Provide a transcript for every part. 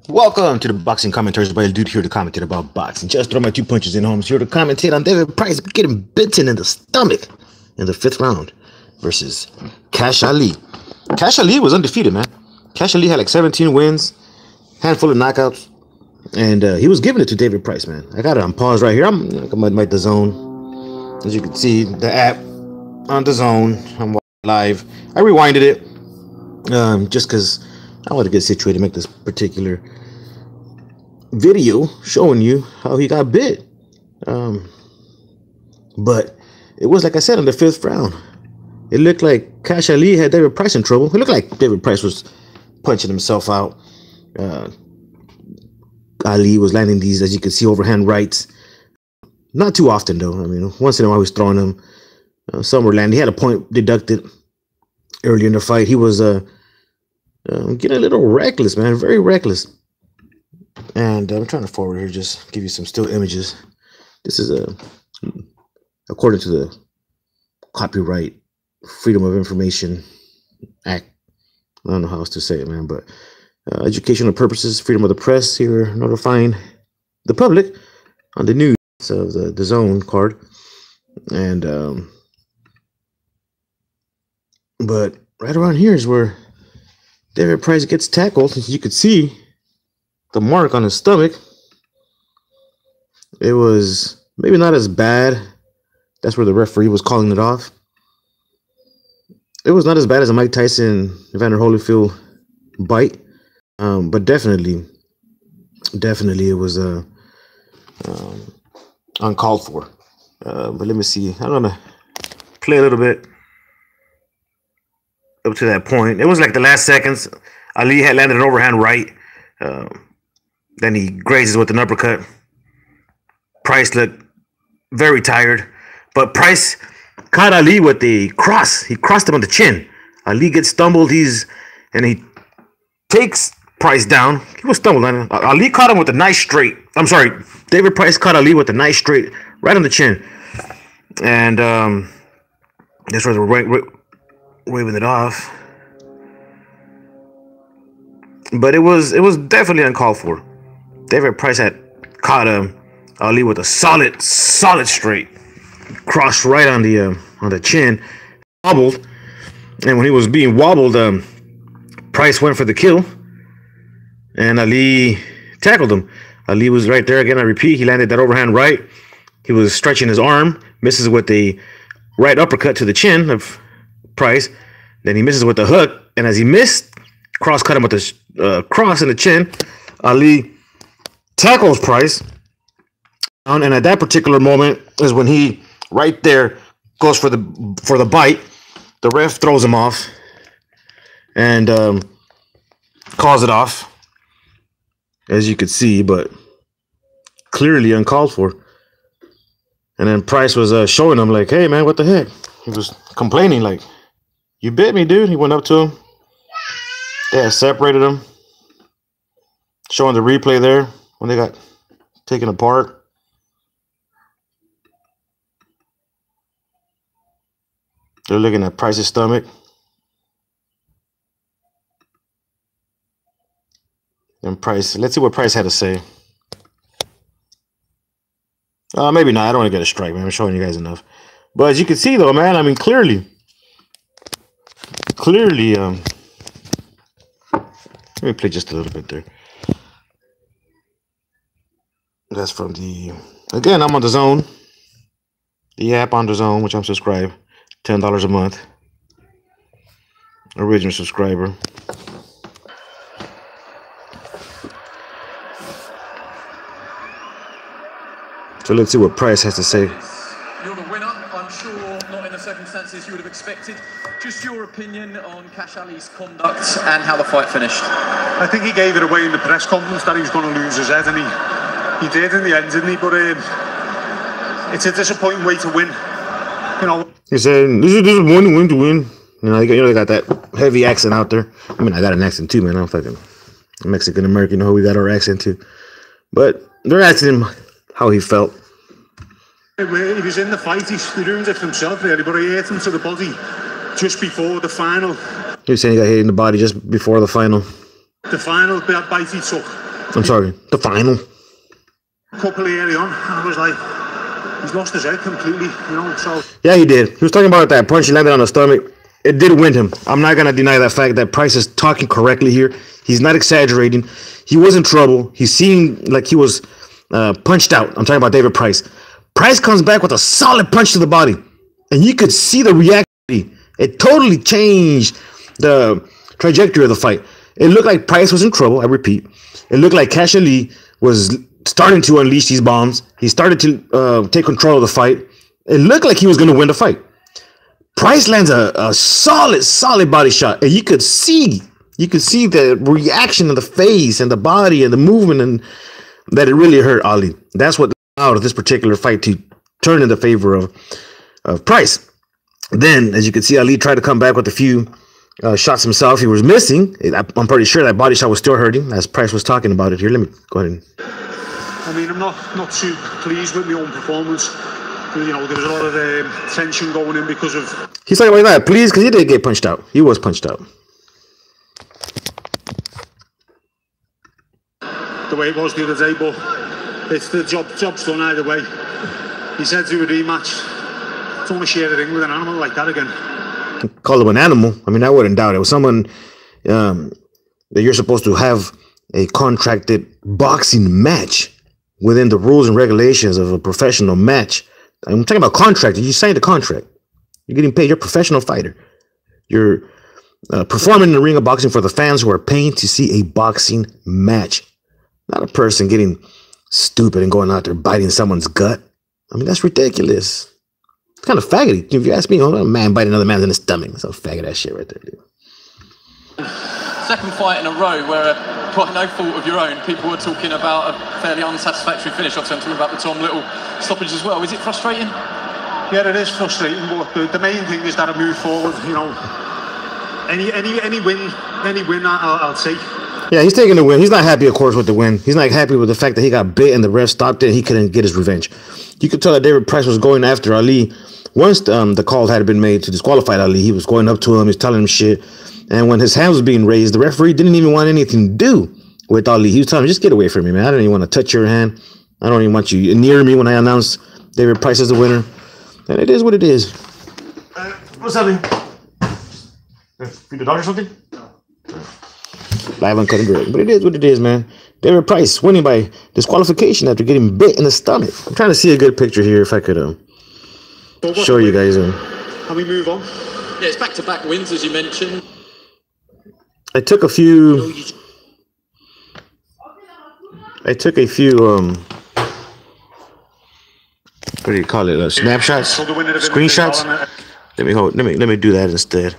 Welcome to the boxing commentaries by the dude here to commentate about boxing. Just throw my 2 punches in, Holmes. Here to commentate on David Price getting bitten in the stomach in the 5th round versus Kash Ali. Kash Ali was undefeated, man. Kash Ali had like 17 wins, handful of knockouts, and he was giving it to David Price, man. I got it on pause right here. I'm at the zone. As you can see, the app on the zone. I'm watching live. I rewinded it just because I want to get situated to make this particular video showing you how he got bit. But it was, like I said, in the 5th round. It looked like Kash Ali had David Price in trouble. It looked like David Price was punching himself out. Ali was landing these, as you can see, overhand rights. Not too often, though. I mean, once in a while he was throwing them. Some were landing. He had a point deducted early in the fight. He was getting a little reckless, man. Very reckless. And I'm trying to forward here, just give you some still images. This is according to the Copyright Freedom of Information Act. I don't know how else to say it, man, but educational purposes, freedom of the press here, notifying the public on the news of the zone card. And but right around here is where David Price gets tackled. As you could see the mark on his stomach. It was maybe not as bad. That's where the referee was calling it off. It was not as bad as a Mike Tyson, Evander Holyfield bite, but definitely it was uncalled for. But let me see. I'm gonna play a little bit up to that point. It was like the last seconds. Ali had landed an overhand right. Then he grazes with an uppercut. Price looked very tired, but Price caught Ali with the cross. He crossed him on the chin. Ali gets stumbled. And he takes Price down. He was stumbled. Ali caught him with a nice straight. I'm sorry, David Price caught Ali with a nice straight right on the chin, and that's where they're waving it off. But it was definitely uncalled for. David Price had caught Ali with a solid straight, crossed right on the chin, wobbled, and when he was being wobbled, Price went for the kill, and Ali tackled him. Ali was right there again. I repeat, he landed that overhand right. He was stretching his arm, misses with the right uppercut to the chin of Price. Then he misses with the hook, and as he missed, cross cut him with the cross in the chin. Ali tackles Price, and at that particular moment is when he right there goes for the bite. The ref throws him off and calls it off, as you could see, but clearly uncalled for. And then Price was showing him like, "Hey man, what the heck?" He was complaining like, "You bit me, dude." He went up to him. They had separated him. Showing the replay there when they got taken apart. They're looking at Price's stomach. And Price, let's see what Price had to say. Maybe not. I don't want to get a strike, man. I'm showing you guys enough. But as you can see, though, man, I mean, clearly, let me play just a little bit there. That's from again, I'm on the zone. The app on the zone, which I'm subscribed. $10 a month. Original subscriber. So let's see what Price has to say. You're the winner, I'm sure, not in the circumstances you would have expected. Just your opinion on Kash Ali's conduct and how the fight finished. I think he gave it away in the press conference that he was going to lose his head, and he did in the end, didn't he? But it's a disappointing way to win. You know. He said, "This is one win to win." You know, they got that heavy accent out there. I mean, I got an accent too, man. I'm fucking Mexican American. You know, we got our accent too. But they're asking him how he felt. He was in the fight. He ruined it for himself, really. But he hit him to the body just before the final. He was saying he got hit in the body just before the final. The final bite he took, I'm sorry, the final. Couple early on, and I was like, he's lost his head completely, you know. So yeah, he did. He was talking about that punch he landed on the stomach. It did wind him. I'm not gonna deny that fact. That Price is talking correctly here. He's not exaggerating. He was in trouble. He seemed like he was punched out. I'm talking about David Price. Price comes back with a solid punch to the body, and you could see the reaction. It totally changed the trajectory of the fight. It looked like Price was in trouble. I repeat, it looked like Kash Ali was starting to unleash these bombs. He started to take control of the fight. It looked like he was going to win the fight. Price lands a solid body shot, and you could see the reaction of the face and the body and the movement, and that it really hurt Ali. That's what allowed this particular fight to turn in the favor of Price. Then, as you can see, Ali tried to come back with a few shots himself. He was missing. I'm pretty sure that body shot was still hurting, as Price was talking about it here. Let me go ahead and... I mean, I'm not too pleased with my own performance. You know, there was a lot of tension going in because of... He's talking about that, please, because he did get punched out. He was punched out. The way it was the other day, but it's the job's done either way. He said to a rematch, don't want to share the ring with an animal like that again. Call him an animal? I mean, I wouldn't doubt it. It was someone that you're supposed to have a contracted boxing match within the rules and regulations of a professional match. I'm talking about contract. You signed a contract. You're getting paid. You're a professional fighter. You're performing in the ring of boxing for the fans who are paying to see a boxing match. Not a person getting stupid and going out there biting someone's gut. I mean, that's ridiculous. It's kind of faggoty. If you ask me, a man biting another man in the stomach. That's a faggot ass shit right there, dude. Second fight in a row where, by no fault of your own, people were talking about a fairly unsatisfactory finish. Obviously, I'm talking about the Tom Little stoppage as well. Is it frustrating? Yeah, it is frustrating, but the main thing is that I move forward. You know, any win I'll take. Yeah, he's taking the win. He's not happy, of course, with the win. He's not happy with the fact that he got bit and the ref stopped it and he couldn't get his revenge. You could tell that David Price was going after Ali. Once the call had been made to disqualify Ali, he was going up to him, he was telling him shit. And when his hands was being raised, the referee didn't even want anything to do with Ali. He was telling him, just get away from me, man. I don't even want to touch your hand. I don't even want you near me when I announce David Price as the winner. And it is what it is. What's happening? Feed the dog or something? Live uncut and direct. But it is what it is, man. David Price winning by disqualification after getting bit in the stomach. I'm trying to see a good picture here if I could show you guys. Can we move on? Yeah, it's back-to-back wins, as you mentioned. I took a few what do you call it? Snapshots? Screenshots? Let me do that instead.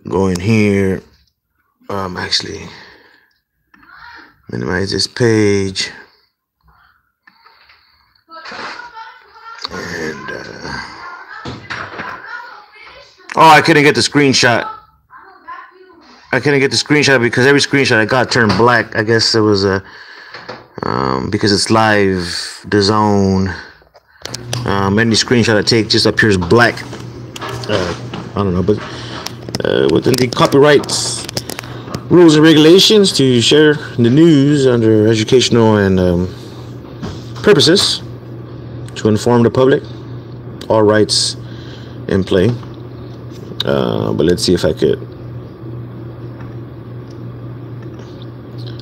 Go in here. Actually minimize this page. And oh, I couldn't get the screenshot. I couldn't get the screenshot because every screenshot I got turned black. I guess it was because it's live, the zone. Any screenshot I take just appears black. I don't know, but within the copyright rules and regulations to share the news under educational and purposes to inform the public, all rights in play. But let's see if I could.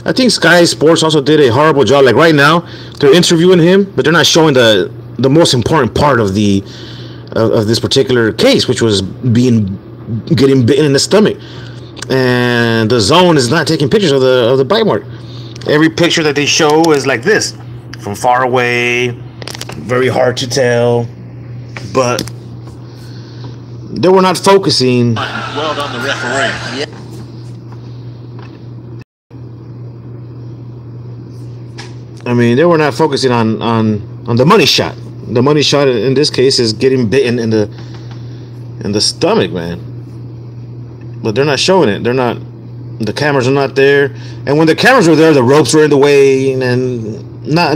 I think Sky Sports also did a horrible job. Like right now, they're interviewing him, but they're not showing the most important part of this particular case, which was getting bitten in the stomach. And the zone is not taking pictures of the bite mark. Every picture that they show is like this, from far away, very hard to tell. But they were not focusing. Well done, the referee. Yeah. I mean, they were not focusing on the money shot. The money shot in this case is getting bitten in the stomach, man. But they're not showing it. The cameras are not there. And when the cameras were there, the ropes were in the way, and not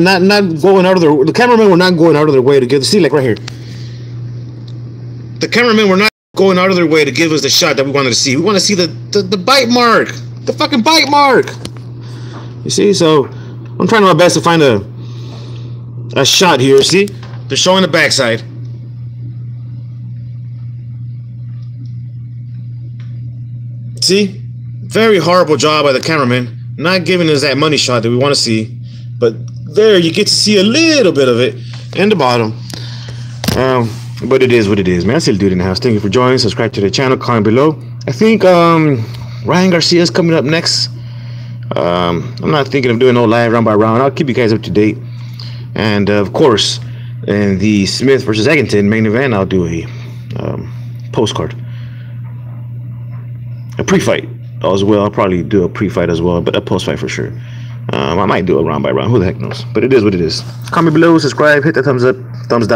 going out of the cameramen were not going out of their way to give. See, like right here, the cameramen were not going out of their way to give us the shot that we wanted to see. We want to see the bite mark, the fucking bite mark. You see, so I'm trying my best to find a shot here. See, they're showing the backside. See, very horrible job by the cameraman, not giving us that money shot that we want to see. But there, you get to see a little bit of it in the bottom. But it is what it is, man. I still do it in the house. Thank you for joining. Subscribe to the channel. Comment below. I think Ryan Garcia is coming up next. I'm not thinking of doing no live round by round. I'll keep you guys up to date. And of course, in the Smith versus Eggington main event, I'll do a postcard, a pre-fight as well. I'll probably do a pre-fight as well, but a post-fight for sure. I might do a round by round. Who the heck knows? But it is what it is. Comment below, subscribe, hit the thumbs up, thumbs down.